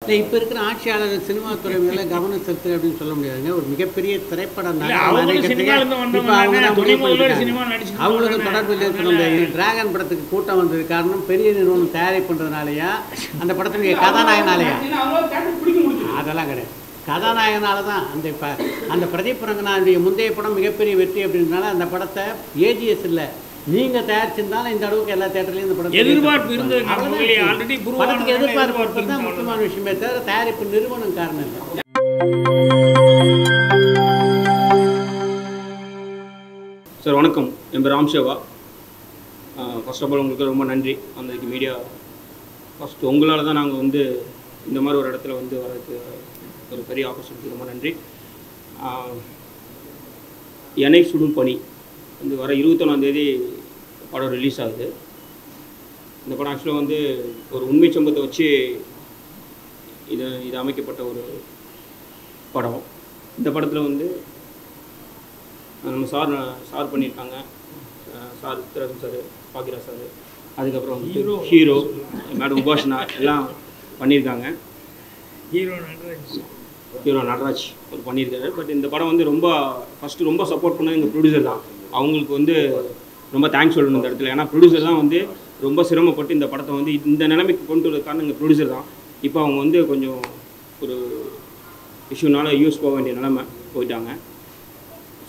இல்லை இப்போ இருக்கிற ஆட்சியாளர் சினிமா துறை மேலே கவனம் செலுத்து அப்படின்னு சொல்ல முடியாதுங்க. ஒரு மிகப்பெரிய திரைப்படம் தான் அவங்களுக்கு தொடர்பு இல்லை. டிராகன் படத்துக்கு கூட்டம் வந்தது காரணம் பெரிய நிறுவனம் தயாரிப்பு பண்ணுறதுனாலயா அந்த படத்துடைய கதாநாயகனாலயா? அதெல்லாம் கிடையாது. கதாநாயகனால தான் அந்த பிரதீப் ரங்கநாதனுடைய முந்தைய படம் மிகப்பெரிய வெற்றி அப்படின்றனால அந்த படத்தை ஏஜிஎஸ் இல்லை நீங்கள் தயாரிச்சிருந்தாலும் இந்த அளவுக்கு எல்லா தேட்டர்லையும் இந்த படம் எதிர்பார்ப்பு இருந்தது. படத்துக்கு எதிர்பார்ப்பு தான் முக்கியமான விஷயமே தவிர தயாரிப்பு நிறுவனம் காரணம் இல்லை. சார் வணக்கம், என் பேர் ராம்சேவா. ஃபர்ஸ்ட் ஆஃப் ஆல் உங்களுக்கு ரொம்ப நன்றி. அந்த மீடியா ஃபஸ்ட்டு உங்களால் தான் நாங்கள் வந்து இந்த மாதிரி ஒரு இடத்துல வந்து வரதுக்கு ஒரு பெரிய ஆப்பர்ச்சுனிட்டி. ரொம்ப நன்றி. என்னை சுடும் பணி வந்து வர 21ஆம் படம் ரிலீஸ் ஆகுது. இந்த படம் ஆக்சுவலாக வந்து ஒரு உண்மை சம்பவத்தை வச்சு இது அமைக்கப்பட்ட ஒரு படம். இந்த படத்தில் வந்து நம்ம சார் பண்ணியிருக்காங்க. சார் சித்ராஜன் சார், பாக்கிரா சார், அதுக்கப்புறம் வந்து ஹீரோ மேடம் உபாஷனா எல்லாம் பண்ணியிருக்காங்க. ஹீரோ நடராஜ் ஒரு பண்ணியிருக்காரு. பட் இந்த படம் வந்து ஃபஸ்ட்டு ரொம்ப சப்போர்ட் பண்ணது எங்கள் ப்ரொடியூசர் தான். அவங்களுக்கு வந்து ரொம்ப தேங்க்ஸ் சொல்லணும் இந்த இடத்துல. ஏன்னா ப்ரொடியூசர் தான் வந்து ரொம்ப சிரமப்பட்டு இந்த படத்தை வந்து இந்த நிலைமைக்கு கொண்டு வர காரணம் எங்கள் ப்ரொடியூசர் தான். இப்போ அவங்க வந்து கொஞ்சம் ஒரு இஷ்யூனால யூஸ் போக வேண்டிய நிலைமை போயிட்டாங்க.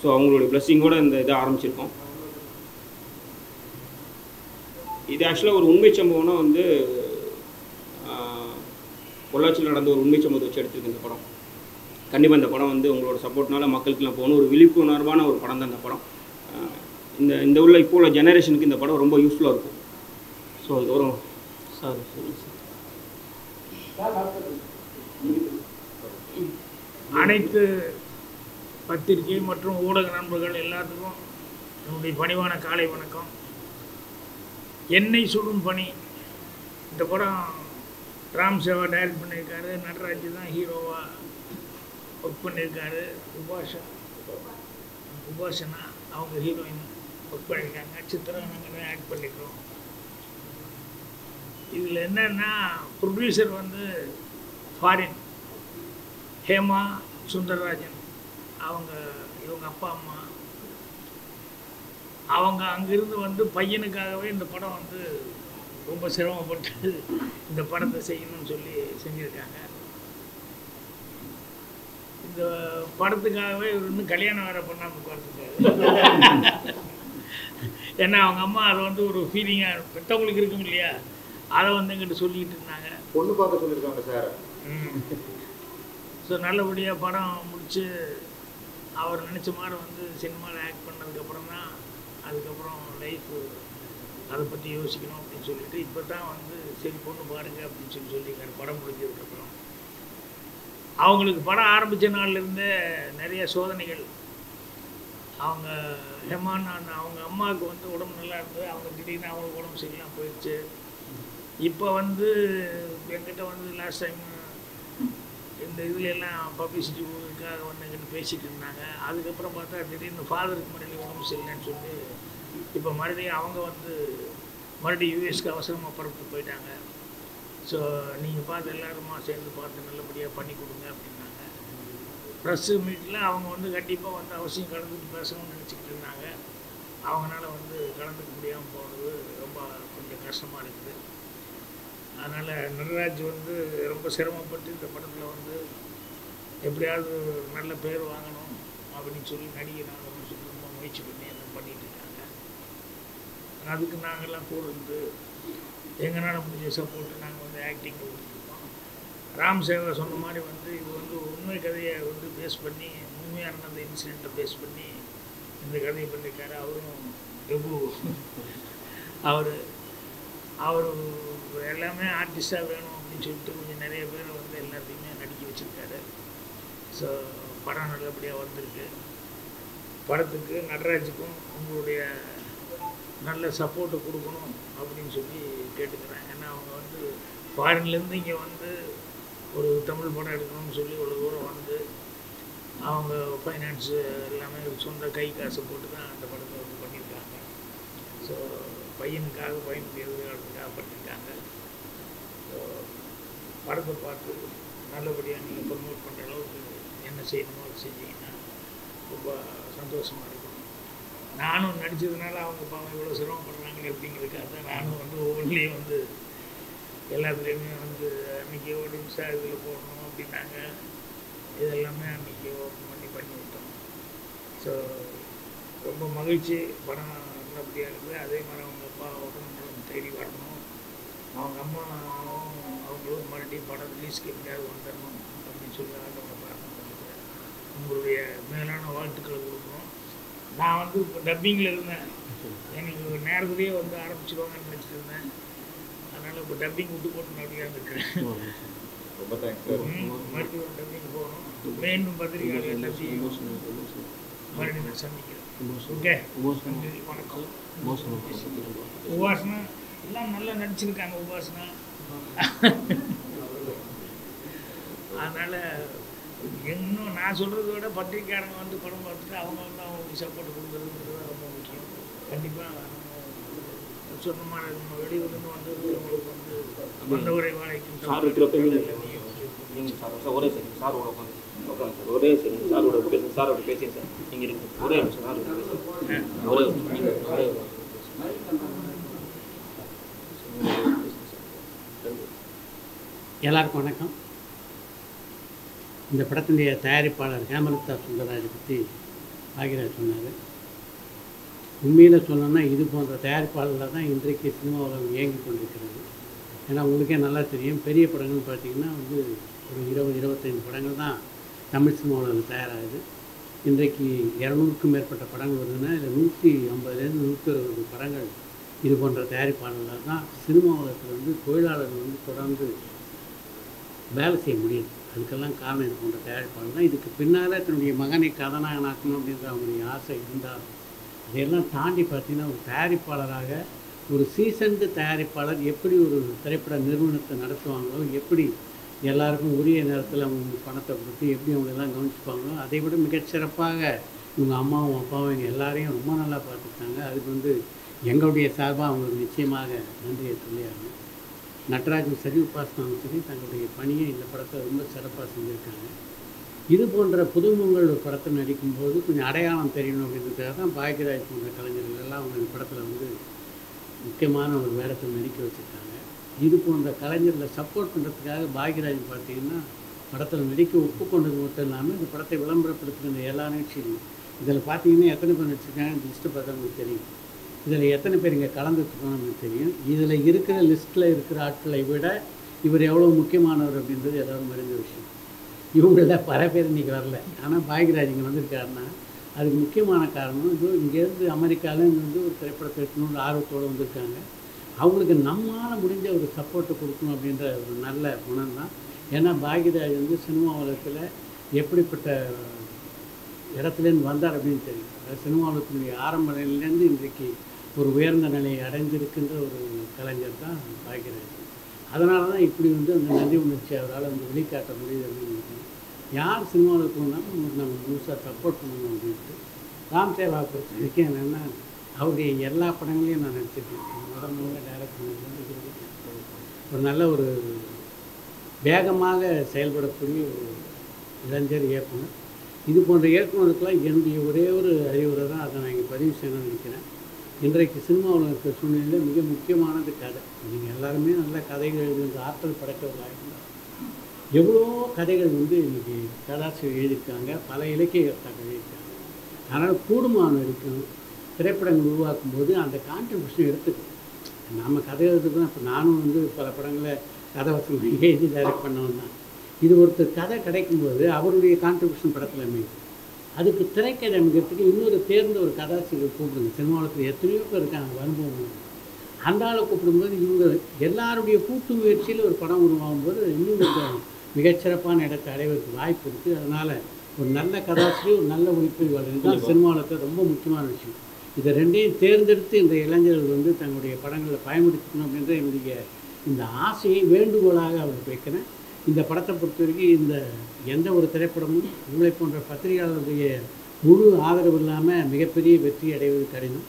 ஸோ அவங்களுடைய பிளஸ்ஸிங்கோடு இந்த இதை ஆரம்பிச்சிருக்கோம். இது ஆக்சுவலாக ஒரு உண்மை சம்பவம்னா வந்து பொள்ளாச்சியில் நடந்த ஒரு உண்மை சம்பவத்தை வச்சு எடுத்துருக்கு இந்த படம். கண்டிப்பாக இந்த படம் வந்து உங்களோட சப்போர்ட்னால மக்களுக்குலாம் போகணும். ஒரு விழிப்புணர்வான ஒரு படம் தான் இந்த படம். இந்த உள்ள இப்போ உள்ள ஜெனரேஷனுக்கு இந்த படம் ரொம்ப யூஸ்ஃபுல்லாக இருக்கும். ஸோ அது வரும் சார். அனைத்து பத்திரிகை மற்றும் ஊடக நண்பர்கள் எல்லாத்துக்கும் என்னுடைய பணிவான காலை வணக்கம். என்னை சுடும் பணி இந்த படம் ராம்சேவா டைரக்ட் பண்ணியிருக்காரு. நடராஜ் தான் ஹீரோவாக ஒர்க் பண்ணியிருக்காரு. உபாசனா அவங்க ஹீரோயின் ஒர்க் பண்ணியிருக்காங்க. சித்ரா நாங்கள் ஆக்ட் பண்ணிக்கிறோம். இதில் என்னென்னா ப்ரொடியூசர் வந்து ஃபாரின் ஹேமா சுந்தரராஜன், இவங்க அப்பா அம்மா அவங்க அங்கிருந்து வந்து பையனுக்காகவே இந்த படம் வந்து ரொம்ப சிரமப்பட்டு இந்த படத்தை செய்யணும்னு சொல்லி செஞ்சுருக்காங்க. இந்த படத்துக்காகவே இவர் இன்னும் கல்யாணம் வேறு பண்ணாமல் உட்காந்துருக்காரு. ஏன்னா அவங்க அம்மா அதை வந்து ஒரு ஃபீலிங்காக பெற்றவங்களுக்கு இருக்கும் இல்லையா, அதை வந்து எங்கிட்ட சொல்லிக்கிட்டு இருந்தாங்க. பொண்ணு பார்க்க சொல்லியிருக்காங்க சார். ஸோ நல்லபடியாக படம் முடித்து அவர் நினச்ச மாதிரி வந்து சினிமாவில் ஆக்ட் பண்ணதுக்கப்புறம் தான் அதுக்கப்புறம் லைஃப் அதை பற்றி யோசிக்கணும் அப்படின்னு சொல்லிட்டு இப்போ தான் வந்து சரி பொண்ணு பாருங்க அப்படின்னு சொல்லியிருக்காரு. படம் முடிஞ்சதுக்கப்புறம் அவங்களுக்கு படம் ஆரம்பித்த நாள்லேருந்தே நிறைய சோதனைகள். அவங்க ஹெமான் அவங்க அம்மாவுக்கு வந்து உடம்பு நல்லா இருந்தது. அவங்க திடீர்னு அவங்களுக்கு உடம்பு சரியில்லாம் போயிடுச்சு. இப்போ வந்து என்கிட்ட வந்து லாஸ்ட் டைம் இந்த இதுல எல்லாம் பப்ளிசிட்டிக்காக வந்து எங்கிட்ட பேசிகிட்டு இருந்தாங்க. அதுக்கப்புறம் பார்த்தா திடீர்னு ஃபாதருக்கு மறுபடியும் உடம்பு சரியில்லைன்னு சொல்லி இப்போ மறுபடியும் அவங்க வந்து மறுபடியும் யூஎஸ்க்கு அவசரமாக புறப்பட்டு போயிட்டாங்க. ஸோ நீங்கள் பார்த்து எல்லாருமா சேர்ந்து பார்த்து நல்லபடியாக பண்ணி கொடுங்க அப்படின்னாங்க. ப்ரெஸ்ஸு மீட்டில் அவங்க வந்து கண்டிப்பாக வந்து அவசியம் கலந்துட்டு பேசணும்னு நினச்சிக்கிட்டு இருந்தாங்க. அவங்களால வந்து கலந்துக்க முடியாமல் போகிறது ரொம்ப கொஞ்சம் கஷ்டமாக இருக்குது. அதனால் நடராஜ் வந்து ரொம்ப சிரமப்பட்டு இந்த படத்தில் வந்து எப்படியாவது நல்ல பேர் வாங்கணும் அப்படின்னு சொல்லி நடிகர் ஆகணும்னு சொல்லி ரொம்ப முயற்சி பண்ணி எல்லாம் பண்ணிகிட்டு இருக்காங்க. அதுக்கு நாங்கள்லாம் கூட இருந்து எங்களால் முடிஞ்ச சப்போர்ட்டு நாங்கள் வந்து ஆக்டிங் கொடுத்துருக்கோம். ராம்சேவா சொன்ன மாதிரி வந்து இது வந்து உண்மை கதையை வந்து பேஸ் பண்ணி உண்மையாக நடந்த இன்சிடெண்ட்டை பேஸ் பண்ணி இந்த கதையை பண்ணியிருக்காரு. அவரும் பிரபு அவர் எல்லாமே ஆர்டிஸ்டாக வேணும் அப்படின்னு சொல்லிட்டு கொஞ்சம் நிறைய பேர் வந்து எல்லாத்தையுமே நடிக்க வச்சுருக்காரு. ஸோ படம் நல்லபடியாக வந்திருக்கு. படத்துக்கு நடராஜுக்கும் உங்களுடைய நல்ல சப்போர்ட்டை கொடுக்கணும் அப்படின்னு சொல்லி கேட்டுக்கிறேன். ஏன்னா அவங்க வந்து ஃபாரின்லேருந்து இங்கே வந்து ஒரு தமிழ் படம் எடுக்கணும்னு சொல்லி ஒரு தூரம் வந்து அவங்க ஃபைனான்ஸு எல்லாமே சொந்த கை காசை போட்டு தான் அந்த படத்தை வந்து பண்ணியிருக்காங்க. ஸோ பையனுக்காக பையனுக்கு எதிர்காலத்துக்காக பண்ணியிருக்காங்க. ஸோ படத்தை பார்த்து நல்லபடியாக நீங்கள் ப்ரமோட் பண்ணுற அளவுக்கு என்ன செய்யணுமோ அதை செஞ்சீங்கன்னா ரொம்ப சந்தோஷமாக இருக்கும். நானும் நடித்ததுனால அவங்க பாவம் இவ்வளோ சிரமப்படுறாங்களே அப்படிங்கிறதுக்காக தான் நானும் வந்து ஒவ்வொன்றிலையும் வந்து எல்லாத்துலேயுமே வந்து அன்றைக்கி ஒரு நிமிஷம் இதில் போடணும் அப்படின்னாங்க. இதெல்லாமே அன்றைக்கி ஓப்பன் பண்ணி விட்டோம். ஸோ ரொம்ப மகிழ்ச்சி. படம் நல்லபடியாக இருக்குது. அதே மாதிரி அவங்க அப்பா உடம்பு தேடி வரணும், அவங்க அம்மாவும் அவங்களும் மறுபடியும் படம் ரிலீஸ்க்கு எப்படியாவது வந்துடணும் அப்படின்னு சொல்லி ஆண்டவங்க பிரார்த்தனை பண்ணிக்கிறேன். உங்களுடைய மேலான வாழ்த்துக்களை கொடுக்கணும். நான் வந்து இப்போ டப்பிங்கில் இருந்தேன், எனக்கு நேரத்துலேயே வந்து ஆரம்பிச்சிடுவாங்கன்னு நினச்சிட்டு இருந்தேன். அதனால் இப்போ டப்பிங் விட்டு போட்டு அப்படியே இருக்கிறேன். ரொம்ப தேங்க்ஸ். மறுபடியும் ஒரு டப்பிங் போகணும். மீண்டும் பத்திரிகையாளர் டப்பிங் மறுபடியும் சந்திக்கிறேன். ஓகே, வணக்கம். உபாசனா எல்லாம் நல்லா நடிச்சிருக்காங்க. உபாசனா அதனால் இன்னும் நான் சொல்கிறத விட பத்திரிக்கையாளங்க வந்து படம் பார்த்துட்டு அவங்க வந்து அவங்களுக்கு சப்போர்ட் கொடுக்குறதுங்கிறது ரொம்ப முக்கியம். கண்டிப்பாக சொன்ன மாதிரி நம்ம வெளியூர்லேருந்து வந்தது அவங்களுக்கு வந்து வந்த உரை வாழைக்கும் ஒரே செகண்ட் சாரோட உட்காந்து ஒரே செகண்ட் சாரோட பேசுங்க. சாரோட பேசுங்க சார். நீங்கள் இருக்கு ஒரே நிமிஷம் சாரோட பேசுங்க. ஒரே எல்லாருக்கும் வணக்கம். இந்த படத்தினுடைய தயாரிப்பாளர் ஹேமலதா சுந்தரராஜை பற்றி பாக்யராஜ் சொன்னார். உண்மையில் சொல்லணும்னா இது போன்ற தயாரிப்பாளர்கள் தான் இன்றைக்கு சினிமா உலகம் இயங்கி கொண்டிருக்கிறது. ஏன்னா உங்களுக்கே நல்லா தெரியும், பெரிய படங்கள்னு பார்த்திங்கன்னா வந்து ஒரு 20-25 படங்கள் தான் தமிழ் சினிமா உலகம் தயாராகுது. இன்றைக்கு 200க்கும் மேற்பட்ட படங்கள் வருதுன்னா இதில் 150லேருந்து 160 படங்கள் இது போன்ற தயாரிப்பாளர்கள் தான் சினிமா உலகத்தில் வந்து தொழிலாளர்கள் வந்து தொடர்ந்து வேலை செய்ய முடியுது. அதுக்கெல்லாம் காரணம் இது போன்ற தயாரிப்பாளர் தான். இதுக்கு பின்னால் தன்னுடைய மகனை கதாநாயகனாக்கணும் அப்படின்ற அவங்களுடைய ஆசை இருந்தால் அதையெல்லாம் தாண்டி பார்த்திங்கன்னா ஒரு தயாரிப்பாளராக ஒரு சீசன்டு தயாரிப்பாளர் எப்படி ஒரு திரைப்பட நிறுவனத்தை நடத்துவாங்களோ, எப்படி எல்லாருக்கும் உரிய நேரத்தில் அவங்க பணத்தை கொடுத்து எப்படி அவங்களெல்லாம் கவனிச்சுப்பாங்களோ, அதை விட மிகச்சிறப்பாக இவங்க அம்மாவும் அப்பாவும் எங்கள் எல்லாரையும் ரொம்ப நல்லா பார்த்துக்கிட்டாங்க. அதுக்கு வந்து எங்களுடைய சார்பாக அவங்களுக்கு நிச்சயமாக நன்றியை சொல்லியாங்க. நட்ராஜும் சரி, உபாசனாவும் சரி தங்களுடைய பணியை இந்த படத்தை ரொம்ப சிறப்பாக செஞ்சுருக்காங்க. இது போன்ற புதுமுகங்கள் ஒரு படத்தை நடிக்கும்போது கொஞ்சம் அடையாளம் தெரியணும் அப்படின்றதுக்காக தான் பாக்யராஜ் போன்ற கலைஞர்கள் எல்லாம் அவங்க இந்த படத்தில் வந்து முக்கியமான ஒரு வேடத்தை நடிக்க வச்சுருக்காங்க. இது போன்ற கலைஞர்களை சப்போர்ட் பண்ணுறதுக்காக பாக்யராஜ் பார்த்திங்கன்னா படத்தில் நடிக்க ஒப்புக்கொண்டது மட்டும் இல்லாமல் இந்த படத்தை விளம்பரப்படுத்துகிற எல்லா நிகழ்ச்சியிலும் இதில் பார்த்திங்கன்னா எத்தனை பேர் நடிச்சிருக்காங்க லிஸ்ட்டு பார்த்தா உங்களுக்கு தெரியும். இதில் எத்தனை பேர் இங்கே கலந்துருக்கோம் நமக்கு தெரியும். இதில் இருக்கிற லிஸ்ட்டில் இருக்கிற ஆட்களை விட இவர் எவ்வளோ முக்கியமானவர் அப்படின்றது எல்லோரும் அறிந்த விஷயம். இவங்களில் பல பேர் இன்றைக்கி வரல, ஆனால் பாக்யராஜ் இங்கே வந்திருக்காருன்னா அதுக்கு முக்கியமான காரணம் இது இங்கேருந்து அமெரிக்காவிலேருந்து வந்து ஒரு திரைப்படத்தை எடுக்கணுன்ற ஆர்வத்தோடு வந்திருக்காங்க. அவங்களுக்கு நம்மளால் முடிஞ்ச ஒரு சப்போர்ட்டை கொடுக்கணும் அப்படின்ற ஒரு நல்ல குணம் தான். ஏன்னா பாக்யராஜ் வந்து சினிமா உலகத்தில் எப்படிப்பட்ட இடத்துலேருந்து வந்தார் அப்படின்னு தெரியும். சினிமா உலகத்தினுடைய ஆரம்ப நிலையிலேருந்து இன்றைக்கு ஒரு உயர்ந்த நிலையை அடைந்திருக்கின்ற ஒரு கலைஞர் தான் பாக்யராஜ். அதனால தான் இப்படி வந்து அந்த நன்றி உணர்ச்சி அவரால் வந்து வெளிக்காட்ட முடியுது அப்படின்னு. யார் சினிமாவில் போனாலும் நம்ம முழுசாக சப்போர்ட் பண்ணணும் அப்படின்ட்டு. ராம் சேவா பொறுத்த வரைக்கும் என்னென்னா அவருடைய எல்லா படங்களையும் நான் நடிச்சிருக்கேன். முதல்ல டைரக்ட் பண்ணி ஒரு நல்ல ஒரு வேகமாக செயல்படக்கூடிய ஒரு இளைஞர் இயக்குனர். இது போன்ற இயக்குனருக்கெல்லாம் என்னுடைய ஒரே ஒரு அறிவுரை தான், அதை நான் இங்கே பதிவு செய்யணும்னு நினைக்கிறேன். இன்றைக்கு சினிமாவில் இருக்கிற சூழ்நிலையில் மிக முக்கியமானது கதை. நீங்கள் எல்லாருமே நல்ல கதைகள் எழுதுகிற ஆற்றல் படைத்தவர்களாக இருந்தால் எவ்வளோ கதைகள் வந்து இன்றைக்கி கதாசிரியர் எழுதியிருக்காங்க, பல இலக்கியத்தாக்கள் எழுதியிருக்காங்க. அதனால் கூடுமான வரைக்கும் திரைப்படங்கள் உருவாக்கும் போது அந்த கான்ட்ரிபியூஷன் எடுத்துக்கணும். நாம் கதை எழுதுறது தான். இப்போ நானும் வந்து பல படங்களை கதை வசனம் எழுதி டைரக்ட் பண்ணவன் தான். இது ஒருத்தர் கதை கிடைக்கும்போது அவருடைய கான்ட்ரிபியூஷன் படத்தில் அமையும். அதுக்கு திரைக்கதை அமைக்கிறதுக்கு இன்னொரு தேர்ந்த ஒரு கதாசிரியர் கூப்பிடுங்க. சினிமாவில் எத்தனையோ பேர் இருக்காங்க அனுபவம். அந்த ஆளை கூப்பிடும்போது இவங்க எல்லாருடைய கூட்டு முயற்சியில் ஒரு படம் உருவாகும்போது இன்னும் கொஞ்சம் மிகச்சிறப்பான இடத்தை அடைவதற்கு வாய்ப்பு இருக்குது. அதனால் ஒரு நல்ல கதாசிரியர், ஒரு நல்ல ஒளிப்பதிவாளர் தான் சினிமாவில் ரொம்ப முக்கியமான விஷயம். இதை ரெண்டையும் தேர்ந்தெடுத்து இந்த இளைஞர்கள் வந்து தங்களுடைய படங்களில் பயன்படுத்தணும் அப்படின்ற என்னுடைய இந்த ஆசையை வேண்டுகோளாக அவருக்கு வைக்கிறேன். இந்த படத்தை பொறுத்த வரைக்கும் இந்த எந்த ஒரு திரைப்படமும் உங்களை போன்ற பத்திரிகையாளருடைய முழு ஆதரவு இல்லாமல் மிகப்பெரிய வெற்றி அடைவது கடினம்.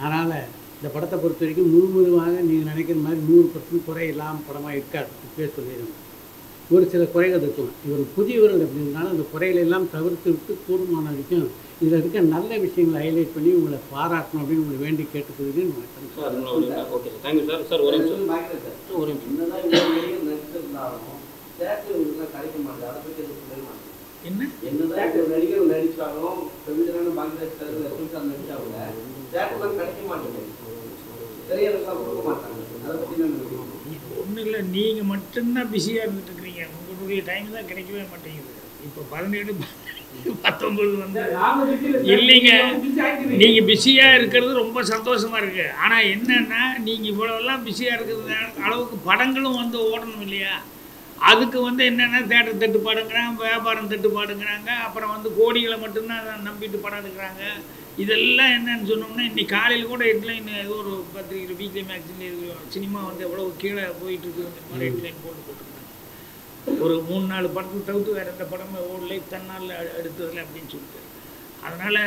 அதனால் இந்த படத்தை பொறுத்த வரைக்கும் முழுமுழுவாக நீங்கள் நினைக்கிற மாதிரி 100% குறை இல்லாமல் படமாக இருக்காது. இப்பவே சொல்லிடுங்க. ஒரு சில குறைகள் இருக்கும். இவர் புதியவர்கள் அப்படின்றனால அந்த குறைகளெல்லாம் தவிர்த்து விட்டு கூடுமான வரைக்கும் இதில் இருக்க நல்ல விஷயங்களை ஹைலைட் பண்ணி உங்களை பாராட்டணும் அப்படின்னு உங்களை வேண்டி கேட்டுக்கொள்கிறேன். Okay thank you sir. சார் ஒரு நிமிஷம் ஒரு நிமிஷம் என்னதான் நடிகர் நடிச்சாலும் நடிச்சாலும் கிடைக்க மாட்டேங்குது. திரையரங்கெல்லாம் கொடுக்க மாட்டாங்க. அதை பற்றி ஒன்றும் இல்லை, நீங்கள் மட்டும்தான் பிஸியாக இருந்துட்டு இருக்கிறீங்க. உங்களுடைய டைம் தான் கிடைக்கவே மாட்டேங்குது. இப்போ 17 19 வந்து இல்லைங்க, நீங்கள் பிஸியாக இருக்கிறது ரொம்ப சந்தோஷமாக இருக்குது. ஆனால் என்னென்னா நீங்கள் இவ்வளோலாம் பிஸியாக இருக்கிறது அளவுக்கு படங்களும் வந்து ஓடணும் இல்லையா? அதுக்கு வந்து என்னென்னா தேட்டர் தட்டுப்பாடுங்கிறாங்க, வியாபாரம் தட்டுப்பாடுங்கிறாங்க, அப்புறம் வந்து கோடிகளை மட்டும்தான் நம்பிட்டு படம் எடுக்கிறாங்க. இதெல்லாம் என்னன்னு சொன்னோம்னா இன்றைக்கி காலையில் கூட ஹெட்லைன் ஏதோ ஒரு பத்திரிக்கை வீக்லி மேக்சின்ல சினிமா வந்து எவ்வளோ கீழே போயிட்டுருக்குங்கிற மாதிரி ஹெட்லைன் போட்டுருந்தாங்க. ஒரு 3-4 படத்துக்கு தவிர்த்து வேறு எந்த படமே ஓடலை தன்னால் எடுத்ததில்லை அப்படின்னு சொல்லிட்டு. அதனால்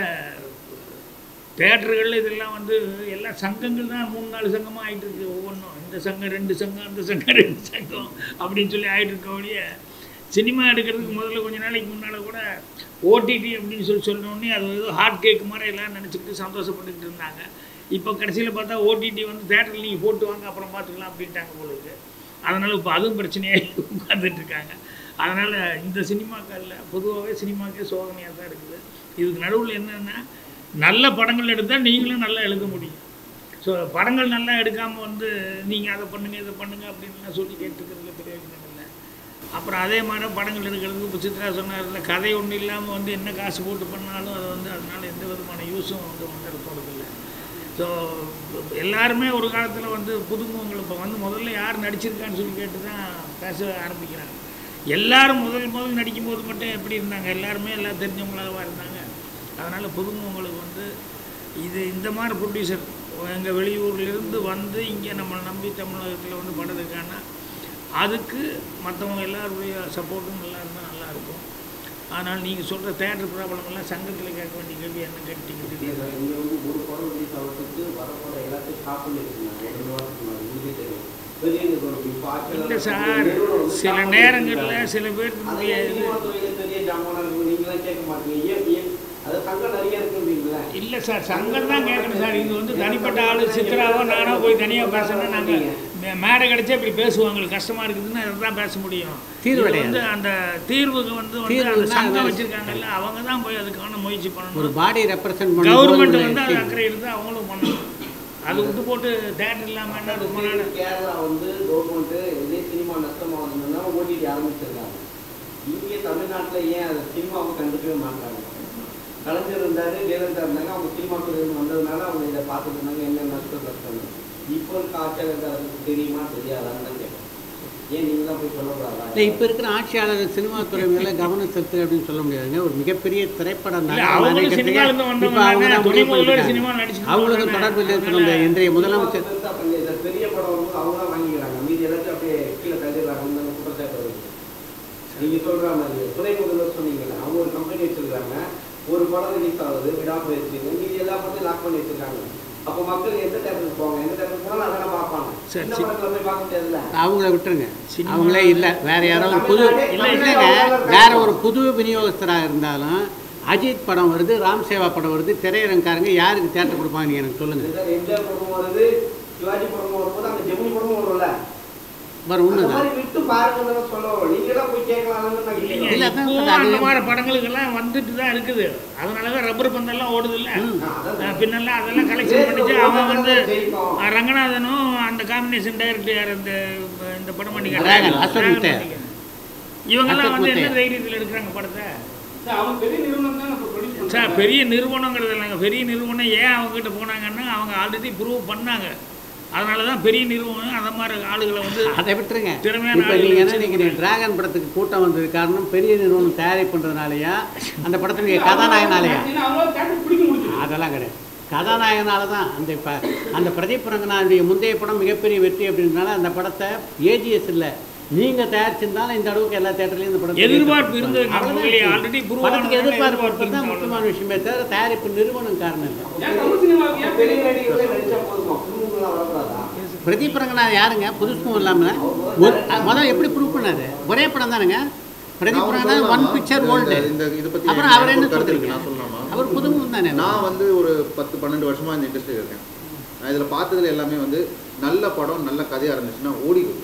தேட்டர்கள் இதெல்லாம் வந்து எல்லாம் சங்கங்கள் தான் 3-4 சங்கமாக ஆகிட்டு இருக்குது. ஒவ்வொன்றும் இந்த சங்கம் 2 சங்கம், அந்த சங்கம் 2 சங்கம் அப்படின்னு சொல்லி ஆகிட்டு இருக்க ஒழிய சினிமா எடுக்கிறதுக்கு முதல்ல கொஞ்ச நாளைக்கு முன்னால் கூட ஓடிடி அப்படின்னு சொன்னோடனே அது ஏதோ ஹாட் கேக் மாதிரி எல்லாம் நினச்சிக்கிட்டு சந்தோஷப்பட்டுக்கிட்டு இருந்தாங்க. இப்போ கடைசியில் பார்த்தா ஓடிடி வந்து தேட்டரில் நீங்கள் போட்டு வாங்க அப்புறம் பார்த்துக்கலாம் அப்படின்ட்டாங்க போலுக்கு. அதனால் இப்போ அதுவும் பிரச்சனையாக உட்காந்துட்ருக்காங்க. அதனால் இந்த சினிமாக்களில் பொதுவாகவே சினிமாக்கே சோதனையாக தான் இருக்குது. இதுக்கு நடுவில் என்னென்னா நல்ல படங்கள் எடுத்தால் நீங்களும் நல்லா எழுத முடியும். ஸோ படங்கள் நல்லா எடுக்காமல் வந்து நீங்கள் அதை பண்ணுங்கள் இதை பண்ணுங்கள் அப்படின்லாம் சொல்லி கேட்டுக்கிறதுல பிரயோஜனம் இல்லை. அப்புறம் அதே மாதிரி படங்கள் எடுக்கிறதுக்கு இப்போ சித்ரா சொன்னார்ல, கதை ஒன்றும் இல்லாமல் வந்து என்ன காசு போட்டு பண்ணாலும் அது வந்து அதனால் எந்த விதமான யூஸும் வந்து வந்துட போகிறதில்லை. ஸோ எல்லாருமே ஒரு காலத்தில் வந்து புதுமுகங்கள் இப்போ வந்து முதல்ல யார் நடிச்சிருக்கான்னு சொல்லி கேட்டு தான் பேச ஆரம்பிக்கிறாங்க. எல்லோரும் முதல் நடிக்கும்போது மட்டும் எப்படி இருந்தாங்க? எல்லாருமே எல்லாம் தெரிஞ்சவங்களாகவா இருந்தாங்க. அதனால் புதுமுகங்களுக்கு வந்து இது இந்த மாதிரி ப்ரொடியூசர் எங்கள் வெளியூர்லேருந்து வந்து இங்கே நம்மளை நம்பி தமிழகத்தில் வந்து படம் இருக்கான்னா அதுக்கு மற்றவங்க எல்லாருடைய சப்போர்ட்டும் நல்லா இருந்தால் நல்லாயிருக்கும். ஆனால் நீங்கள் சொல்கிற தேட்டர் ப்ராப்ளமெல்லாம் சங்கத்தில் கேட்க வேண்டிய கேள்வி என்ன கேட்டீங்க? இங்கே வந்து ஒரு படம் ரிலீஸ் ஆகிறதுக்கு வர படம் எல்லாத்தையும் ஸ்டாப் பண்ணி வச்சுருந்தாங்க. இல்லை சார், சில நேரங்களில் சில பேருக்கு பெரிய ஜாமான் நீங்களாம் கேட்க மாட்டீங்க. அது சங்கம் நிறைய இருக்குங்களா? இல்லை சார், சங்கம் தான் கேட்கணும் சார். இது வந்து தனிப்பட்ட ஆள் சித்ராவோ நானோ போய் தனியாக பேசணும்னா நாங்கள் மேடை கிடச்சா இப்படி பேசுவாங்களுக்கு கஷ்டமாக இருக்குதுன்னு அதை தான் பேச முடியும். தீர்வு வந்து அந்த தீர்வுக்கு வந்து அந்த சங்கம் வச்சுருக்காங்கல்ல, அவங்க தான் போய் அதுக்கான முயற்சி பண்ணணும். ஒரு பாடி ரெப்ரசன்ட் கவர்மெண்ட் வந்து அது அக்கறை இருந்து அவங்களும் பண்ணணும். அது விட்டு போட்டு தேட்டர் இல்லாமல் என்ன ரொம்ப நாள் கேரளா வந்து கவர்மெண்ட்டு இதே சினிமா நஷ்டமாகுதுன்னா ஓடிடி ஆரம்பிச்சிருக்காங்க. இங்கே தமிழ்நாட்டில் ஏன் அதை சினிமாவை கண்டுக்கவே மாட்டாங்க? கலைஞர் இருந்தார், ஜெயலலிதா இருந்தாங்க, அவங்க சினிமா துறையில் வந்ததுனால அவங்க இதை பார்த்துட்டு இருந்தாங்க. என்ன நஷ்டம் இப்போ இருக்க ஆட்சியாளர்களுக்கு தெரியுமா தெரியாதான்னு தான் கேட்குறேன். ஏன் நீங்கள் தான் போய் சொல்லக்கூடாதா? இல்லை, இப்போ இருக்கிற ஆட்சியாளர்கள் சினிமா துறை மேலே கவனம் செலுத்து அப்படின்னு சொல்ல முடியாதுங்க. ஒரு மிகப்பெரிய திரைப்பட அவங்களுக்கும் தொடர்பு இல்லை. இன்றைய முதலமைச்சர் பெரிய படம் வரும்போது அவங்க தான் வாங்கிக்கிறாங்க, மீதி எல்லாத்தையும் அப்படியே கீழே தள்ளிடுறாங்க. குற்றச்சாட்டு வருது. நீங்கள் சொல்கிற மாதிரி துணை முதல்வர் சொன்னீங்கல்ல, அவங்க ஒரு கம்பெனி வச்சுருக்காங்க. ஒரு படம் ரிலீஸ் ஆகுது, விடாமுயற்சி, மீதி எல்லா படத்தையும் லாக் பண்ணி வச்சுருக்காங்க. அப்போ மக்கள் எந்த தேட்டருக்கு போவாங்க? எந்த தேட்டருக்கு போனாலும் அதெல்லாம் பார்ப்பாங்க. இந்த படத்தில் போய் பார்க்க முடியாதுல்ல. அவங்கள விட்டுருங்க, அவங்களே இல்லை, வேற யாராவது புது இல்லைங்க, வேற ஒரு புது விநியோகஸ்தராக இருந்தாலும் அஜித் படம் வருது, ராம் சேவா படம் வருது, திரையரங்காரங்க யாருக்கு தேட்டர் கொடுப்பாங்க நீங்கள் எனக்கு சொல்லுங்கள். எம்ஜிஆர் படம் வருது, சிவாஜி படம் வரும்போது அந்த ஜெமினி படமும் வரும்ல, விட்டு பாருங்க சொல்ல நீங்களாம் போய் கேட்கலாம். அந்த மாதிரி படங்களுக்கெல்லாம் வந்துட்டு தான் இருக்குது. அதனாலதான் ரப்பர் பந்தெல்லாம் ஓடுது இல்லை. பின்னெல்லாம் அதெல்லாம் கலெக்ஷன் பண்ணிச்சு. அவன் வந்து ரங்கநாதனும் அந்த காம்பினேஷன் டைரக்டர் யார் இந்த படம் பண்ணிக்கிறாங்க. இவங்கெல்லாம் வந்து என்ன தைரியத்தில் எடுக்கிறாங்க படத்தை? சார் பெரிய நிறுவனங்கிறது இல்லைங்க. பெரிய நிறுவனம் ஏன் அவங்ககிட்ட போனாங்கன்னா அவங்க ஆல்ரெடி ப்ரூவ் பண்ணாங்க. அதனால தான் பெரிய நிறுவனம் அந்த மாதிரி ஆளுகளை வந்து அதை விட்டுருங்க. இப்போ நீங்கள் என்ன நினைக்கிறீங்க? டிராகன் படத்துக்கு கூட்டம் வந்தது காரணம் பெரிய நிறுவனம் தயாரிப்பு பண்ணுறதுனாலயா, அந்த படத்துக்கு கதாநாயகனாலயா? அதெல்லாம் கிடையாது. கதாநாயகனால தான். அந்த பிரதீப் ரங்கநாதனுடைய முந்தைய படம் மிகப்பெரிய வெற்றி அப்படின்றனால அந்த படத்தை ஏஜிஎஸ் இல்லை நீங்கள் தயாரிச்சிருந்தாலும் இந்த அளவுக்கு எல்லா தேட்டர்லையும் இந்த படம் எதிர்பார்ப்பு இருந்தது. படத்துக்கு எதிர்பார்ப்பு தான் முக்கியமான விஷயமே தவிர தயாரிப்பு நிறுவனம் காரணம் இல்லை. பிரதீப் ரங்கநாதன் யாருங்க புதுசும் இல்லாமல் முதல்ல எப்படி ப்ரூவ் பண்ணாரு? ஒரே படம் தானுங்க Pradeep Ranganathan, one picture old. அப்புறம் அவர் என்ன சொல்றீங்க? அவர் புதுமுகம் தானே. நான் வந்து ஒரு 10-12 வருஷமா இந்த இண்டஸ்ட்ரியில் இருக்கேன். நான் இதில் பார்த்ததுல எல்லாமே வந்து நல்ல படம் நல்ல கதையாக இருந்துச்சுன்னா ஓடிடுது.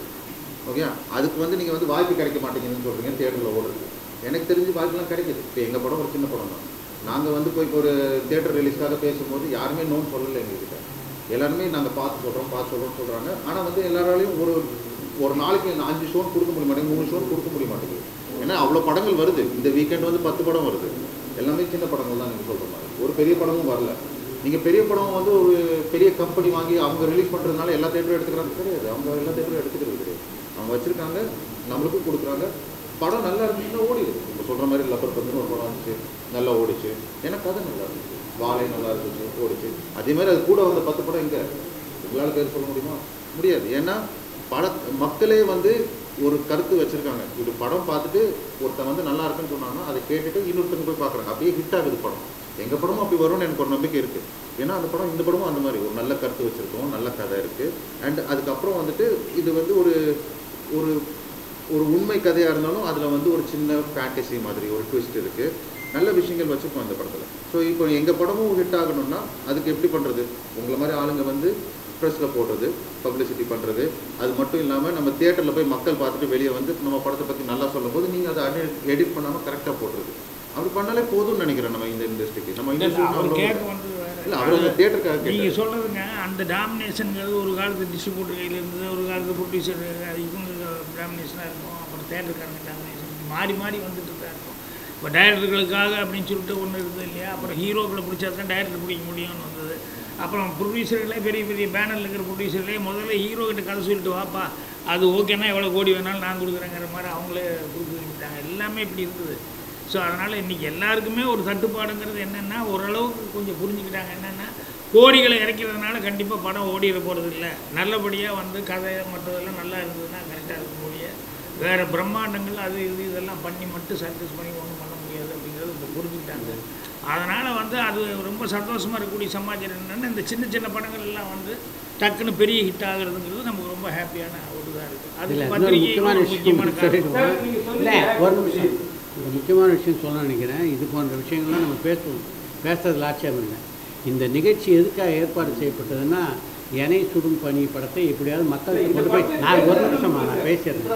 ஓகே, அதுக்கு வந்து நீங்கள் வந்து வாய்ப்பு கிடைக்க மாட்டேங்குதுன்னு சொல்கிறீங்க. தியேட்டரில் ஓடுறது எனக்கு தெரிஞ்சு வாய்ப்புலாம் கிடைக்கிது. இப்போ எங்கள் படம் ஒரு சின்ன படம் தான். நாங்கள் வந்து போய் ஒரு தியேட்டர் ரிலீஸ்க்காக பேசும்போது யாருமே நோன் சொல்லலை எங்ககிட்ட. எல்லாருமே நாங்கள் பார்த்து சொல்கிறோம்னு சொல்கிறாங்க. ஆனால் வந்து எல்லாராலையும் ஒரு நாளைக்கு 5 ஷோ கொடுக்க முடிய மாட்டேங்குது, 3 ஷோ கொடுக்க முடிய மாட்டேங்குது. ஏன்னா அவ்வளோ படங்கள் வருது. இந்த வீக்கெண்ட் வந்து 10 படம் வருது. எல்லாமே சின்ன படங்கள் தான் நீங்கள் சொல்கிற மாதிரி. ஒரு பெரிய படமும் வரல. நீங்கள் பெரிய படம் வந்து ஒரு பெரிய கம்பெனி வாங்கி அவங்க ரிலீஸ் பண்ணுறதுனால எல்லா தேட்டரும் எடுத்துக்கிறாங்க கிடையாது. அவங்க எல்லா தேட்டரும் எடுத்துக்கிறது கிடையாது. அவங்க வச்சுருக்காங்க, நம்மளுக்கும் கொடுக்குறாங்க. படம் நல்லா இருந்துச்சுன்னா ஓடிடுது. இப்போ சொல்கிற மாதிரி லப்பர் பந்துன்னு ஒரு படம் இருந்துச்சு, நல்லா ஓடிச்சு. ஏன்னா கதை நல்லா இருந்துச்சு, வாழை நல்லா இருந்துச்சு, ஓடிச்சு. அதே மாதிரி அது கூட வந்த 10 படம் எங்கே உங்களால் பேர் சொல்ல முடியுமா? முடியாது. ஏன்னா மக்களே வந்து ஒரு கருத்து வச்சுருக்காங்க. இது படம் பார்த்துட்டு ஒருத்தன் வந்து நல்லா இருக்குன்னு சொன்னாங்கன்னா அதை கேட்டுட்டு இன்னொருத்தங்க போய் பார்க்குறாங்க. அப்படியே ஹிட் ஆகுது படம். எங்கள் படமும் அப்படி வரும்னு எனக்கு ஒரு நம்பிக்கை இருக்குது. ஏன்னா அந்த படம் இந்த படமும் அந்த மாதிரி ஒரு நல்ல கருத்து வச்சுருக்கோம், நல்ல கதை இருக்குது. அண்ட் அதுக்கப்புறம் வந்துட்டு இது வந்து ஒரு ஒரு ஒரு உண்மை கதையாக இருந்தாலும் அதில் வந்து ஒரு சின்ன ஃபேண்டசி மாதிரி ஒரு ட்விஸ்ட் இருக்குது. நல்ல விஷயங்கள் வச்சுருக்கோம் அந்த படத்தில். ஸோ இப்போ எங்கள் படமும் ஹிட் ஆகணும்னா அதுக்கு எப்படி பண்ணுறது? உங்களை மாதிரி ஆளுங்க வந்து ப்ரெஸ்ஸில் போடுறது, பப்ளிசிட்டி பண்ணுறது. அது மட்டும் இல்லாமல் நம்ம தியேட்டரில் போய் மக்கள் பார்த்துட்டு வெளியே வந்து நம்ம படத்தை பற்றி நல்லா சொல்லும் போது நீங்கள் அதை எடிட் பண்ணாமல் கரெக்டாக போடுறது. அப்படி பண்ணாலே போதும்னு நினைக்கிறேன் நம்ம இந்த இண்டஸ்ட்ரிக்கு. நம்ம இண்டஸ்ட்ரி இல்லை, அவர் வந்து தியேட்டருக்காக நீங்கள் சொல்கிறதுங்க. அந்த டாமினேஷனுங்கிறது ஒரு காலத்து டிஸ்ட்ரிபியூட்டர் கையில் இருந்தது, ஒரு காலத்து ப்ரொடியூசர் இவங்க டாமினேஷனாக இருக்கும், அப்புறம் தேட்டருக்காரங்க டாமினேஷன் மாறி மாறி வந்துட்டு தான் இருக்கும். இப்போ டைரக்டர்களுக்காக அப்படின்னு சொல்லிட்டு ஒன்று இருந்தது இல்லையா? அப்புறம் ஹீரோக்களை பிடிச்சா தான் டைரக்டர் பிடிக்க முடியும்னு வந்தது. அப்புறம் ப்ரொடியூசர்களே பெரிய பெரிய பேனரில் இருக்கிற ப்ரொடியூசர்களே முதல்ல ஹீரோக்கிட்ட கதை சொல்லிட்டு வாப்பா, அது ஓகேன்னா எவ்வளோ கோடி வேணாலும் நான் கொடுக்குறேங்கிற மாதிரி அவங்களே கொடுத்துக்கிட்டாங்க. எல்லாமே இப்படி இருக்குது. ஸோ அதனால் இன்றைக்கி எல்லாருக்குமே ஒரு தட்டுப்பாடுங்கிறது என்னென்னா ஓரளவுக்கு கொஞ்சம் புரிஞ்சுக்கிட்டாங்க. என்னென்னா கோடிகளை இறக்கிறதுனால கண்டிப்பாக படம் ஓடிட போகிறது இல்லை. நல்லபடியாக வந்து கதை மற்றதெல்லாம் நல்லா இருந்ததுன்னா கரெக்டாக இருக்கக்கூடிய வேறு பிரம்மாண்டங்கள் அது இதெல்லாம் பண்ணி மட்டும் சர்க்கஸ் பண்ணி ஒன்றும் பண்ண முடியாது அப்படிங்கிறது இப்போ புரிஞ்சுக்கிட்டாங்க. அதனால் வந்து அது ரொம்ப சந்தோஷமாக இருக்கக்கூடிய சமாச்சாரம் என்னென்னா இந்த சின்ன சின்ன படங்கள் எல்லாம் வந்து டக்குன்னு பெரிய ஹிட் ஆகுறதுங்கிறது நமக்கு ரொம்ப ஹாப்பியான ஒரு இதாக இருக்குது. அது முக்கியமான விஷயம் சொல்ல நினைக்கிறேன். இது போன்ற விஷயங்கள்லாம் நம்ம பேசுறதுல ஆட்சேபம் இல்லை. இந்த நிகழ்ச்சி எதுக்காக ஏற்பாடு செய்யப்பட்டதுன்னா எனை சுடும் பனி படத்தை எப்படியாவது மக்களுக்கு கொண்டு போய் நான் ஒரு நிமிஷமா நான் பேசிடுறேன்,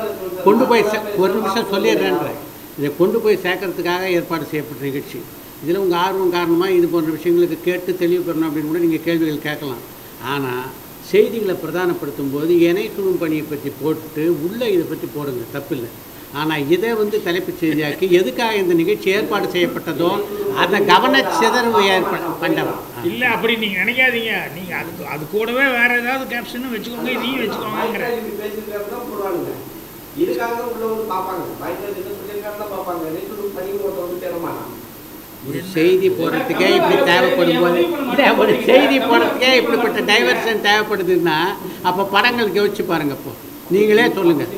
கொண்டு போய் ஒரு நிமிஷம் சொல்லிடுறேன்றேன். இதை கொண்டு போய் சேர்க்கறதுக்காக ஏற்பாடு செய்யப்பட்ட நிகழ்ச்சி. இதில் உங்கள் ஆர்வம் காரணமாக இது போன்ற விஷயங்களுக்கு கேட்டு தெளிவு பெறணும் அப்படின்னு கூட நீங்கள் கேள்விகள் கேட்கலாம். ஆனால் செய்திகளை பிரதானப்படுத்தும் போது எனை சுடும் பணியை பற்றி போட்டு உள்ளே இதை பற்றி போடுங்க, தப்பில்லை. ஆனால் இதை வந்து தலைப்புச் செய்தியாக்கி எதுக்காக இந்த நிகழ்ச்சி ஏற்பாடு செய்யப்பட்டதோ அதை கவனச்சிதறவு பண்ணலாம் இல்லை. அப்படி நீங்கள் நினைக்காதீங்க. நீங்கள் அது கூடவே வேறு ஏதாவது கேப்ஷனும் வச்சுக்கோங்க, இதையும் வச்சுக்கோங்கிற இதுக்காக உள்ளவங்க பார்ப்பாங்க. ஒரு செய்தி போடுறதுக்கே இப்படி தேவைப்படும் போது இல்லை, ஒரு செய்தி போடுறதுக்கே இப்படிப்பட்ட டைவர்ஷன் தேவைப்படுதுன்னா அப்போ படங்களுக்கு யோசிச்சு பாருங்க. அப்போ நீங்களே சொல்லுங்கள்,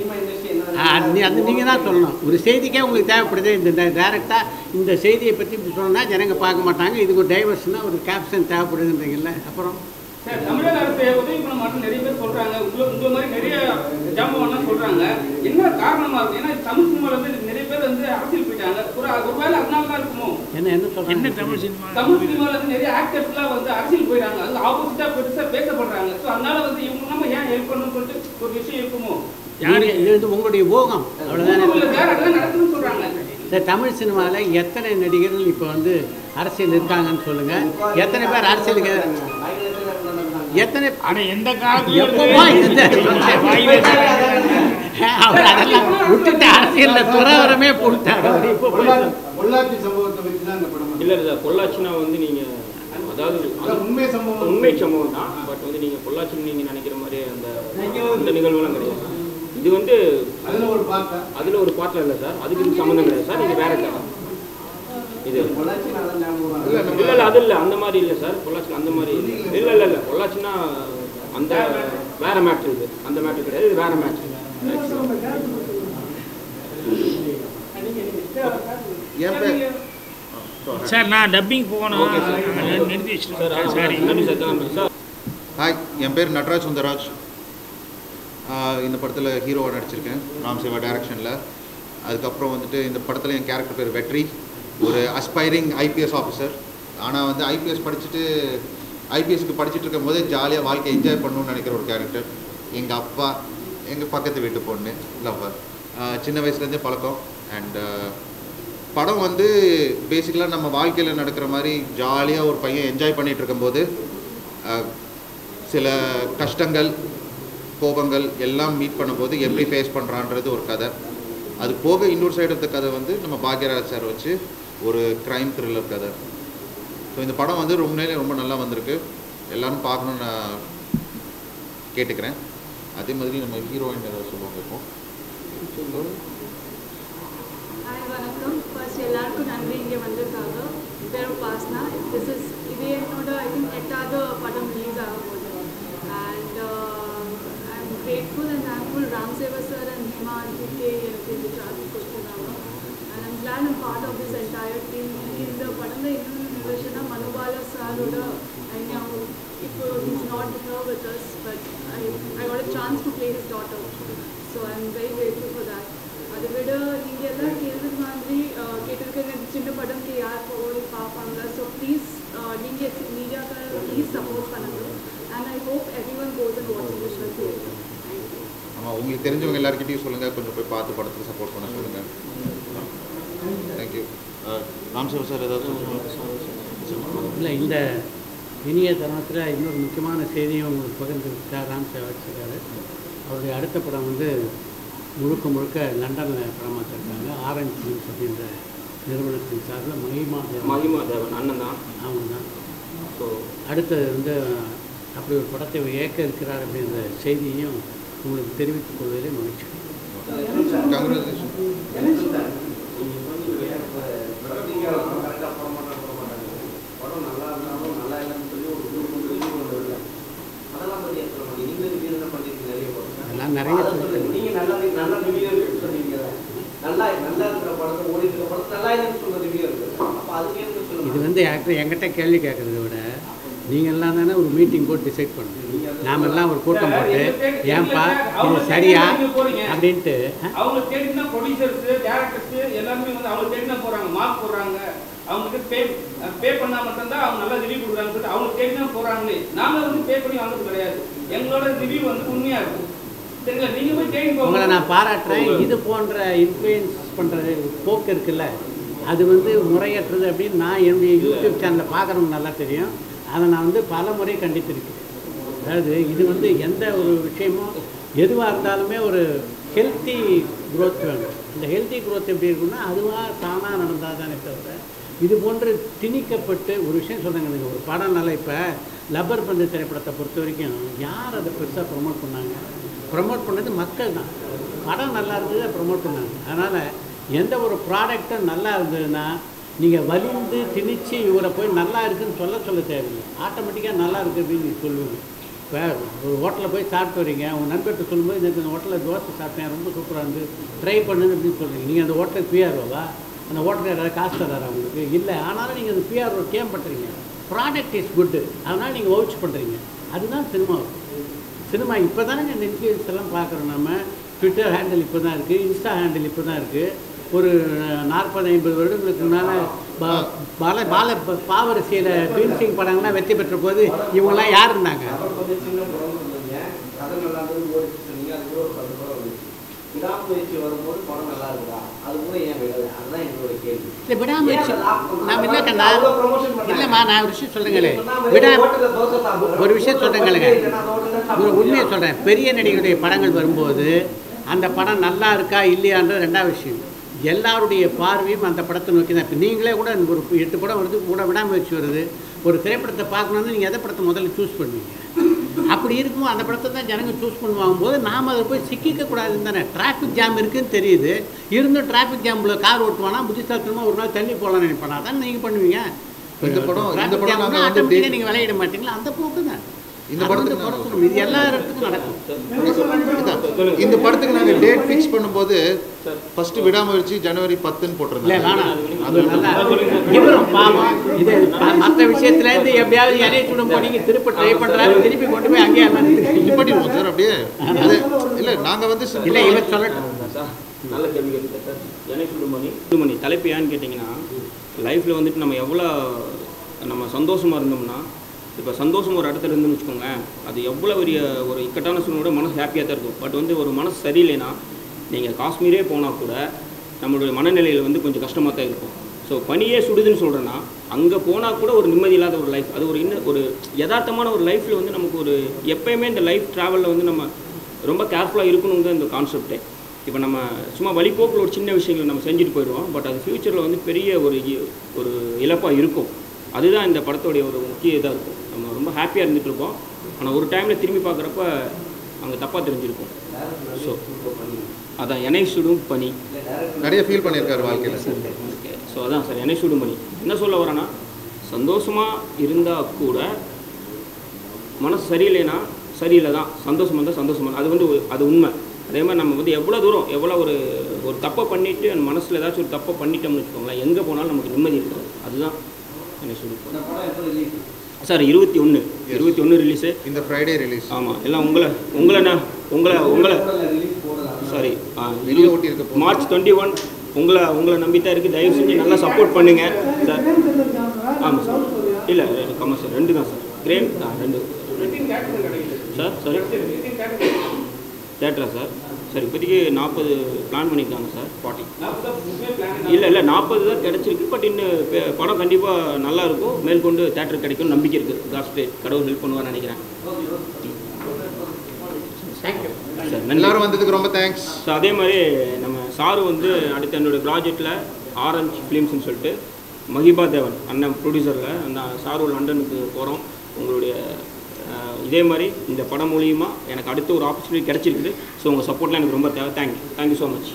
அது நீங்கள் தான் சொல்லணும். ஒரு செய்திக்கே உங்களுக்கு தேவைப்படுது. இந்த டைரெக்டாக இந்த செய்தியை பற்றி இப்படி சொன்னால் ஜனங்க பார்க்க மாட்டாங்க. இதுக்கு ஒரு டைவர்ஷனாக ஒரு கேப்ஷன் தேவைப்படுதுன்றீங்கல்ல. அப்புறம் சார், தமிழக அரசு உதவி பண்ண மாட்டேன்னு நிறைய பேர் சொல்றாங்க. உங்களை மாதிரி நிறைய ஜாம்பவான்லாம் சொல்றாங்க. என்ன காரணமா இருக்கு? ஏன்னா தமிழ் சினிமால வந்து நிறைய பேர் வந்து அரசியல் போயிட்டாங்க. ஒருவேளை அதனால தான் இருக்குமோ? என்ன சொல்றாங்க? தமிழ் சினிமால வந்து நிறைய ஆக்டர்ஸ்லாம் வந்து அரசியல் போயிட்டாங்க. அது ஆப்போசிட்டா பெருசா பேசப்படுறாங்க. ஸோ அதனால வந்து இவங்க நம்ம ஏன் ஹெல்ப் பண்ணணும்னு சொல்லிட்டு ஒரு விஷயம் இருக்குமோ? இது உங்களுடைய ஊகம், அவ்வளோதானே. நடக்குதுன்னு சொல்றாங்க. இந்த தமிழ் சினிமாவில் எத்தனை நடிகர்கள் இப்போ வந்து அரசியல் இருக்காங்கன்னு சொல்லுங்கள். எத்தனை பேர் அரசியலுக்கு எத்தனை எந்த காலத்துல அவர் அதெல்லாம் விட்டுட்டு அரசியலில் துறவரமே போட்டாங்க. பொள்ளாச்சி சம்பவத்தை வச்சு தான் இந்த படம். இல்லை சார், பொள்ளாச்சினா வந்து நீங்கள் அதாவது உண்மை சம்பவம் தான். பட் வந்து நீங்கள் பொள்ளாச்சின்னு நீங்கள் நினைக்கிற மாதிரி அந்த நிகழ்வுலாம் கிடையாது. இது வந்து அதில் ஒரு பாட்டில் இல்லை சார், அதுக்கு இது சம்மந்தம் கிடையாது சார். நீங்கள் வேற சார் இது இல்லை அது இல்லை, அந்த மாதிரி இல்லை சார். பொள்ளாச்சி அந்த மாதிரி இல்லை பொள்ளாச்சின்னா அந்த வேற மேட்ரு, இது அந்த மேட்ரு கிடையாது, இது வேற மேட்ரு. சார் நான் டப்பிங் போகணும், நிறுத்தி வச்சுருக்கேன். ஹாய், என் பேர் நட்ராஜ் சுந்தராஜ். இந்த படத்தில் ஹீரோவாக நடிச்சிருக்கேன், ராம் சேவா டைரக்ஷனில். அதுக்கப்புறம் வந்துட்டு இந்த படத்தில் என் கேரக்டர் பேர் வெற்றி, ஒரு அஸ்பைரிங் ஐபிஎஸ் ஆஃபீஸர். ஆனால் வந்து ஐபிஎஸ்க்கு படிச்சுட்டு இருக்கும் போதே ஜாலியாக வாழ்க்கையை என்ஜாய் பண்ணணும்னு நினைக்கிற ஒரு கேரக்டர். எங்கள் அப்பா, எங்கள் பக்கத்து வீட்டு பொண்ணு, லவ்வர், சின்ன வயசுலேருந்தே பழக்கம். அண்ட் படம் வந்து பேசிக்கலாக நம்ம வாழ்க்கையில் நடக்கிற மாதிரி ஜாலியாக ஒரு பையன் என்ஜாய் பண்ணிகிட்டு இருக்கும்போது சில கஷ்டங்கள், கோபங்கள் எல்லாம் மீட் பண்ணும்போது எப்படி ஃபேஸ் பண்ணுறான்றது ஒரு கதை. அது போக இன்னொரு சைடு ஆஃப் த கதை வந்து நம்ம பாக்யராஜ் சார் வச்சு ஒரு க்ரைம் த்ரில்லர் கதை. ஸோ இந்த படம் வந்து ரொம்ப நல்லா வந்திருக்கு, எல்லோரும் பார்க்கணுன்னு நான் கேட்டுக்கிறேன். அதே மாதிரி நம்ம ஹீரோயின் ஏதாவது சொல்லுவாங்க இப்போ. ஹாய், வணக்கம். ஃபர்ஸ்ட் எல்லாருக்கும் நன்றி இங்கே வந்திருக்காங்க. பேர் உபாசனா. இது என்னோட ஐ திங்க் 8வது படம் ரிலீஸ் ஆக போகுது. And I am grateful and thankful Ram Seva sir and Hima ஆண்டிக்கு எனக்கு இந்த சான்ஸ் கொடுத்துருக்காங்க. And I'm glad and part of this entire team. எனக்கு இந்த படத்தில் இன்னொன்று விஷயம்னா மனுபாலா சாரோட இப்போ he's not here with us, but I got a chance to play his daughter, so I'm very grateful for that. அதை விட நீங்கள் எல்லாம் கேள்வி மாதிரி கேட்டிருக்கீங்க சின்ன படம்க்கு யார் போய் பார்ப்பாங்க. ஸோ ப்ளீஸ் நீங்கள் மீடியாக்கார ப்ளீஸ் சப்போர்ட் பண்ணுங்க. And I hope every one goes and watch this show. ஆமாம், உங்களுக்கு தெரிஞ்சவங்க எல்லாருக்கிட்டையும் சொல்லுங்கள், கொஞ்சம் போய் பார்த்து படத்துக்கு சப்போர்ட் பண்ண சொல்லுங்கள். தேங்க்யூ. ராம் சேவா சார் ஏதாவது இல்லை, இந்த இனிய தருணத்தில் இன்னொரு முக்கியமான செய்தியும் உங்களுக்கு பகிர்ந்துருக்கார் ராம் சேவா சார். அவருடைய அடுத்த படம் வந்து முழுக்க லண்டனில் படமாக்கிருக்காங்க. ஆரஞ்ச் ஃபிலிம்ஸ் அப்படின்ற நிறுவனத்தின் சார்பில் மகிமா தேவன் அண்ணன் தான், அவங்க தான். ஸோ அடுத்தது வந்து அப்படி ஒரு படத்தை ஏற்க இருக்கிறார் அப்படின்ற செய்தியையும் உங்களுக்கு தெரிவித்துக் கொள்வதிலே மகிழ்ச்சி. படம் நல்லா இருந்தாலும் நல்லா இல்லைன்னு சொல்லி ஒரு அதெல்லாம் பற்றி சொல்லுவாங்க. நீங்களும் ரிவ்யூ பண்ணிருக்கீங்க நிறைய படம், எல்லாம் நிறைய நீங்கள் நல்லா ரிவ்யூ சொன்னீங்க. நல்லா இருக்கிற படத்தை ஓடி இருக்கிற படத்தை நல்லா இல்லைன்னு சொல்ற ரிவ்யூ இருக்குது. அப்போ அதுக்கு என்ன சொல்லுங்கள்? இது வந்து ஆக்சுவலி என்கிட்ட கேள்வி கேட்குறத விட நீங்கள் எல்லாம் தானே ஒரு மீட்டிங் போட்டு டிசைட் பண்ணணும். நாமெல்லாம் ஒரு கூட்டம் போட்டு ஏன்பா இது சரியா அப்படின்ட்டு அவங்க தேடினா ப்ரொடியூசர்ஸ், டேரக்டர்ஸ் எல்லாருமே வந்து அவங்க தேடினா போகிறாங்க, மார்க் போடுறாங்க. அவங்களுக்கு பே பண்ணால் மட்டும்தான் அவங்க நல்லா ரிவ்யூ கொடுக்குறாங்கன்னு சொல்லிட்டு அவங்க தேடினா போகிறாங்களே. நாங்கள் வந்து பே பண்ணி வாங்குறது கிடையாது. எங்களோட ரிவ்யூ வந்து உண்மையாக இருக்கும். சரிங்களா? நீங்கள் போய் தேடி போங்க. உங்களை நான் பாராட்டுறேன். இது போன்ற இன்ஃப்ளூயன்ஸ் பண்ணுறது போக்கு இருக்குல்ல, அது வந்து முறையற்றது அப்படின்னு நான் என்னுடைய யூடியூப் சேனலில் பார்க்குறவங்க நல்லா தெரியும். அதை நான் வந்து பல முறை கண்டித்திருக்கேன். அதாவது இது வந்து எந்த ஒரு விஷயமும் எதுவாக இருந்தாலுமே ஒரு ஹெல்த்தி க்ரோத் வேணும். இந்த ஹெல்த்தி க்ரோத் எப்படி இருக்குன்னா அதுவாக தானாக நடந்தால் தானே தவிர இது போன்று திணிக்கப்பட்டு ஒரு விஷயம் சொல்கிறாங்க. நீங்கள் ஒரு படம் நல்லா இப்போ லப்பர் பந்து திரைப்படத்தை பொறுத்த வரைக்கும் யார் அதை பெருசாக ப்ரொமோட் பண்ணாங்க? ப்ரொமோட் பண்ணது மக்கள் தான். படம் நல்லா இருந்தது ப்ரொமோட் பண்ணாங்க. அதனால் எந்த ஒரு ப்ராடக்டும் நல்லா இருந்ததுன்னா நீங்கள் வலிந்து திணிச்சு இவரை போய் நல்லா இருக்குதுன்னு சொல்ல தேவையில்லை. ஆட்டோமேட்டிக்காக நல்லா இருக்குது அப்படின்னு நீங்கள் சொல்லுவீங்க. இப்போ ஒரு ஹோட்டலில் போய் சாப்பிட்டு வரீங்க, உங்கள் நண்பர்கிட்ட சொல்லும்போது இந்த ஹோட்டலில் தோசை சாப்பிட்டேன் ரொம்ப சூப்பராக இருந்து ட்ரை பண்ணுன்னு அப்படின்னு சொல்கிறீங்க. நீங்கள் அந்த ஹோட்டலுக்கு பிஆர்ஓவா? அந்த ஹோட்டலில் ஏதாவது காசு தராரா உங்களுக்கு? இல்லை. ஆனாலும் நீங்கள் அந்த பிஆர்ஓ கேம் பண்ணுறீங்க. ப்ராடக்ட் இஸ் குட்டு, அதனால் நீங்கள் வவுச் பண்ணுறீங்க. அதுதான் சினிமா இப்போ தானே இந்த இன்ஃப்ளூயன்ஸ் எல்லாம் பார்க்குறோம். நம்ம ட்விட்டர் ஹேண்டில் இப்போ தான் இருக்குது, இன்ஸ்டா ஹேண்டில் இப்போ தான் இருக்குது. ஒரு 40-50 வருடங்களுக்கு முன்னால் பாவரசியில் பீன்சிங் படங்கள்லாம் வெற்றி பெற்ற போது இவங்கெல்லாம் யார் இருந்தாங்க? விடாமுயற்சி வரும்போது படம் நல்லா இருக்குதா? அது கூட ஏன் விடலை? அதுதான் எங்களோட கேள்வி. இல்லை, விடாமுயற்சி நான் இல்லைக்கண்ணா, இல்லைம்மா, நான் ஒரு விஷயம் சொல்கிறேங்களே, ஒரு விஷயம் சொல்கிறேங்களேங்க, ஒரு உண்மையை சொல்கிறேன். பெரிய நடிகருடைய படங்கள் வரும்போது அந்த படம் நல்லா இருக்கா இல்லையான்றது ரெண்டாவது விஷயம். எல்லாருடைய பார்வையும் அந்த படத்தை நோக்கி தான். இப்போ நீங்களே கூட ஒரு 8 படம் வருது கூட விடாமுயற்சி வருது. ஒரு திரைப்படத்தை பார்க்கணுன்னு நீங்கள் எதை படத்தை முதல்ல சூஸ் பண்ணுவீங்க? அப்படி இருக்கும்போது அந்த படத்தை தான் ஜனங்க சூஸ் பண்ணுவாங்க போது நாம் அதை போய் சிக்கிக்கக்கூடாதுன்னு தானே. டிராஃபிக் ஜாம் இருக்குதுன்னு தெரியுது, இருந்தும் டிராஃபிக் ஜாமில் கார் ஓட்டுவானா புத்திசாலித்தனமாக ஒரு நாள் தள்ளி போகலான்னு நினைப்பானா தான் நீங்கள் பண்ணுவீங்க. இந்த படம் ஆட்டோமேட்டிக்காக நீங்கள் விளையிட மாட்டீங்களா? அந்த போக்கு தான். இந்த படத்துக்கு குறை சொல்லணும். இது எல்லா இடத்துக்கும் நடக்கும். இதான். இந்த படத்துக்கு நாங்கள் டேட் ஃபிக்ஸ் பண்ணும்போது ஃபர்ஸ்ட் விடாமுயற்சி ஜனவரி 10ன்னு இல்லை போட்டிருந்தோம். வேணாம், அது நல்லா இவரும் பாவம் இது மற்ற விஷயத்துலேருந்து எப்படியாவது இணைய சுடும் போனீங்க திருப்பி ட்ரை பண்ணுறாரு, திருப்பி கொண்டு போய் அங்கேயே எல்லாம் நிப்பாட்டிடுவோம் சார் அப்படியே. அது இல்லை நாங்கள் வந்து இல்லை இவர் சொல்லட்டும். சார் நல்ல கேள்வி கேட்குறேன் சார். எனக்கு சுடுமணி தலைப்பு ஏன்னு கேட்டிங்கன்னா, லைஃப்பில் வந்துட்டு நம்ம எவ்வளோ நம்ம சந்தோஷமாக இருந்தோம்னா, இப்போ சந்தோஷம் ஒரு இடத்துல இருந்துன்னு வச்சுக்கோங்க, அது எவ்வளோ பெரிய ஒரு இக்கட்டான சூழ்நிலை மனசு ஹாப்பியாக தான் இருக்கும். பட் வந்து ஒரு மனசு சரியில்லைன்னா நீங்கள் காஷ்மீரே போனால் கூட நம்மளுடைய மனநிலையில் வந்து கொஞ்சம் கஷ்டமாக தான் இருக்கும். ஸோ பனியே சுடுதுன்னு சொல்கிறேன்னா, அங்கே போனால் கூட ஒரு நிம்மதி இல்லாத ஒரு லைஃப், அது ஒரு ஒரு யதார்த்தமான ஒரு லைஃப்பில் வந்து நமக்கு ஒரு எப்போயுமே இந்த லைஃப் ட்ராவலில் வந்து நம்ம ரொம்ப கேர்ஃபுல்லாக இருக்கணுங்க இந்த கான்செப்டே. இப்போ நம்ம சும்மா வழிபோக்கில் ஒரு சின்ன விஷயங்களை நம்ம செஞ்சுட்டு போயிடுவோம், பட் அது ஃப்யூச்சரில் வந்து பெரிய ஒரு இழப்பாக இருக்கும். அதுதான் இந்த படத்தோடைய ஒரு முக்கிய இதாக இருக்கும். நம்ம ரொம்ப ஹாப்பியாக இருந்துகிட்டு இருக்கோம், ஆனால் ஒரு டைமில் திரும்பி பார்க்குறப்ப அங்கே தப்பாக தெரிஞ்சிருக்கும். ஸோ அதான் எனை சுடும் பனி நிறைய ஃபீல் பண்ணியிருக்காரு வாழ்க்கையில். ஓகே, ஸோ அதான் சார் எனை சுடும் பனி. என்ன சொல்ல வரேன்னா, சந்தோஷமாக இருந்தால் கூட மனசு சரியில்லைன்னா சரியில்லை தான், சந்தோஷமாக இருந்தால் சந்தோஷமாக, அது வந்து அது உண்மை. அதே மாதிரி நம்ம வந்து எவ்வளோ தூரம் எவ்வளோ ஒரு தப்பை பண்ணிவிட்டு அந்த மனசில் ஏதாச்சும் ஒரு தப்பை பண்ணிட்டோம்னு வச்சுக்கோங்களேன், எங்கே போனாலும் நமக்கு நிம்மதி இருக்காது. அதுதான் எனக்கு சொல்லியிருக்கோம் சார். 21 ரிலீஸு. இந்த ஃப்ரைடே ரிலீஸ். ஆமாம், எல்லாம் உங்களை சாரி மார்ச் 21 உங்களை நம்பித்தான் இருக்குது. தயவு செஞ்சு நல்லா சப்போர்ட் பண்ணுங்கள் சார். ஆமாம் சார். இல்லை ஆமாம் சார், 2 தான் சார். கிரேம் 2 சார். சாரி தேட்டரா சார்? சார் இப்போதைக்கு 40 பிளான் பண்ணியிருக்காங்க சார். 40 இல்லை 40 தான் கிடச்சிருக்கு. பட் இன்னும் படம் கண்டிப்பாக நல்லா இருக்கும், மேற்கொண்டு தேட்டர் கிடைக்கும் நம்பிக்கை இருக்குது. காஸ்ட் கடவுள் ஹெல்ப் பண்ணுவார்னு நினைக்கிறேன். சார் எல்லாரும் வந்ததுக்கு ரொம்ப தேங்க்ஸ். ஸோ அதே மாதிரி நம்ம சாரு வந்து அடுத்து என்னுடைய ப்ராஜெக்டில் ஆரஞ்சு ஃபிலிம்ஸ்னு சொல்லிட்டு மஹிபா தேவன் அண்ணன் ப்ரொடியூசரில் அந்த சாரு லண்டனுக்கு போகிறோம். உங்களுடைய இதே மாதிரி இந்த படம் மூலியமாக எனக்கு அடுத்த ஒரு ஆப்பர்ச்சுனிட்டி கிடச்சிருக்குது. ஸோ உங்கள் சப்போர்ட்லாம் எனக்கு ரொம்ப தேவை. Thank you so much.